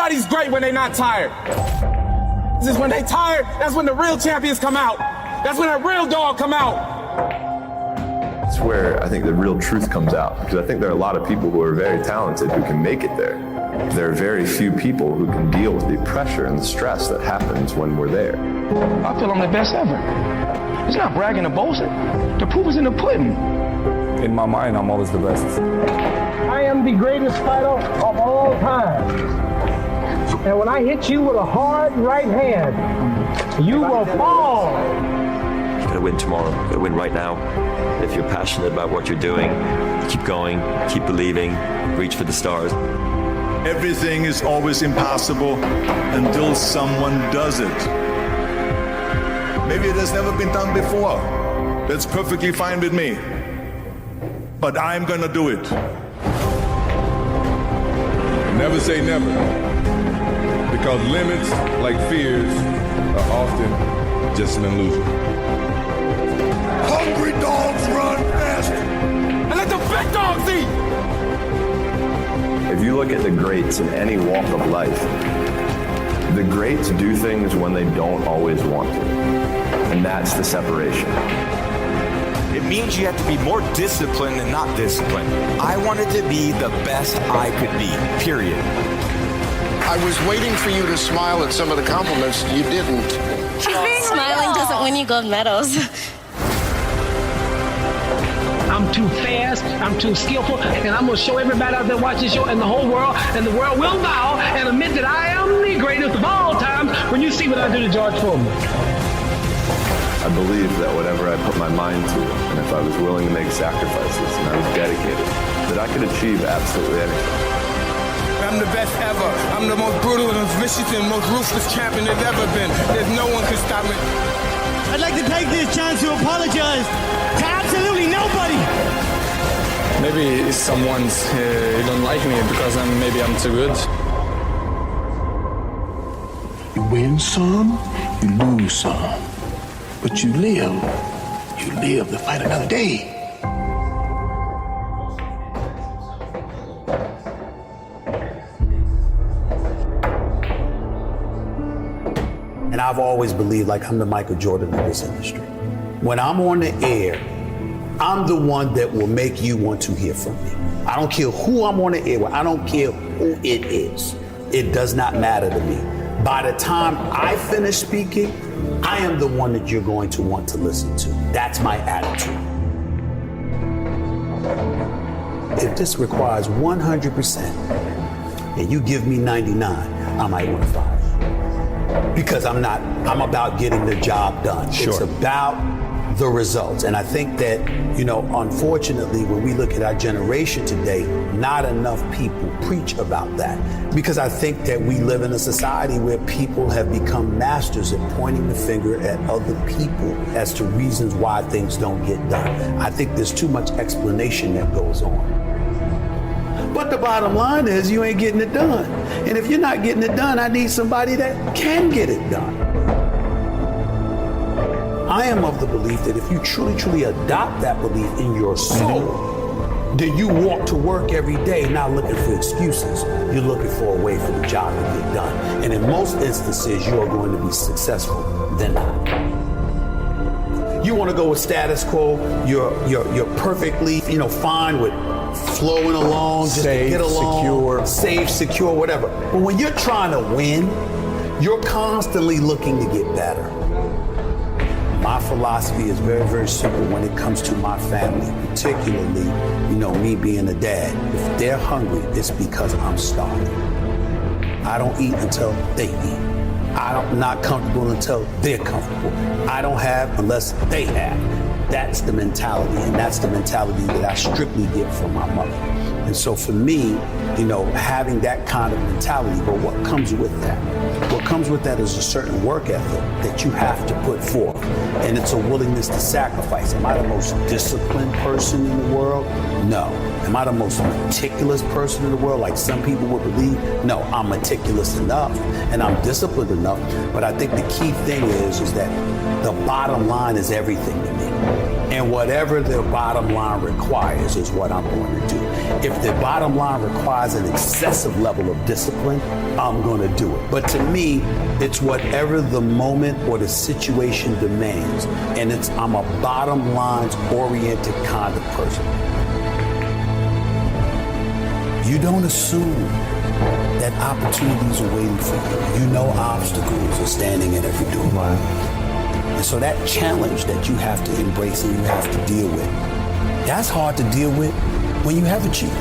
Everybody's great when they're not tired. This is when they tired, that's when the real champions come out. That's when a real dog come out. It's where I think the real truth comes out, because I think there are a lot of people who are very talented who can make it there. There are very few people who can deal with the pressure and the stress that happens when we're there. I feel I'm the best ever. It's not bragging or boasting. The proof is in the pudding. In my mind, I'm always the best. I am the greatest fighter of all time. And when I hit you with a hard right hand, you will fall. You gotta win tomorrow. You gotta win right now. If you're passionate about what you're doing, keep going, keep believing, reach for the stars. Everything is always impossible until someone does it. Maybe it has never been done before. That's perfectly fine with me. But I'm gonna do it. Never say never, because limits, like fears, are often just an illusion. Hungry dogs run fast. And let the big dogs eat. If you look at the greats in any walk of life, the greats do things when they don't always want to. And that's the separation. It means you have to be more disciplined than not disciplined. I wanted to be the best I could be, period. I was waiting for you to smile at some of the compliments. You didn't. Smiling doesn't win you gold medals. I'm too fast, I'm too skillful, and I'm going to show everybody out there watching the show and the whole world, and the world will bow and admit that I am the greatest of all time when you see what I do to George Foreman. I believe that whatever I put my mind to, and if I was willing to make sacrifices and I was dedicated, that I could achieve absolutely anything. I'm the best ever. I'm the most brutal and vicious and most ruthless champion there's ever been. There's no one can stop me. I'd like to take this chance to apologize to absolutely nobody. Maybe someone's don't like me because maybe I'm too good. You win some, you lose some. But you live to fight another day. And I've always believed like I'm the Michael Jordan of this industry. When I'm on the air, I'm the one that will make you want to hear from me. I don't care who I'm on the air with. I don't care who it is. It does not matter to me. By the time I finish speaking, I am the one that you're going to want to listen to. That's my attitude. If this requires 100% and you give me 99, I might want to fire you. Because I'm about getting the job done. Sure. It's about the results. And I think that, unfortunately, when we look at our generation today, not enough people preach about that. Because I think that we live in a society where people have become masters at pointing the finger at other people as to reasons why things don't get done. I think there's too much explanation that goes on. But the bottom line is you ain't getting it done. And if you're not getting it done, I need somebody that can get it done. I am of the belief that if you truly adopt that belief in your soul, then you walk to work every day not looking for excuses. You're looking for a way for the job to get done. And in most instances, you are going to be successful than not. You want to go with status quo, you're perfectly, fine with flowing along, just safe, to get along, secure. Safe, secure, whatever. But when you're trying to win, you're constantly looking to get better. My philosophy is very, very simple when it comes to my family, particularly, me being a dad. If they're hungry, it's because I'm starving. I don't eat until they eat. I'm not comfortable until they're comfortable. I don't have unless they have. That's the mentality, and that's the mentality that I strictly get from my mother. And so for me, having that kind of mentality, but what comes with that? What comes with that is a certain work ethic that you have to put forth. And it's a willingness to sacrifice. Am I the most disciplined person in the world? No. Am I the most meticulous person in the world, like some people would believe? No, I'm meticulous enough and I'm disciplined enough. But I think the key thing is that the bottom line is everything to me. And whatever the bottom line requires is what I'm going to do. If the bottom line requires an excessive level of discipline, I'm going to do it. But to me, it's whatever the moment or the situation demands. And I'm a bottom lines oriented kind of person. You don't assume that opportunities are waiting for you. You know obstacles are standing in every door. Right. And so that challenge that you have to embrace and you have to deal with, that's hard to deal with when you have achieved.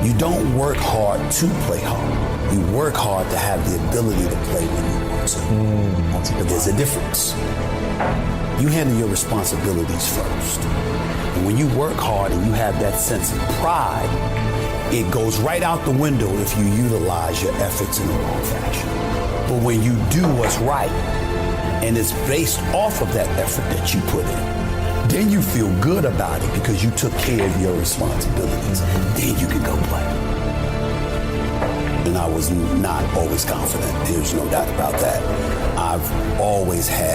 You don't work hard to play hard. You work hard to have the ability to play when you want to. But there's a difference. You handle your responsibilities first. And when you work hard and you have that sense of pride, it goes right out the window if you utilize your efforts in the wrong fashion. But when you do what's right, and it's based off of that effort that you put in, then you feel good about it because you took care of your responsibilities. Then you can go play. And I was not always confident. There's no doubt about that. I've always had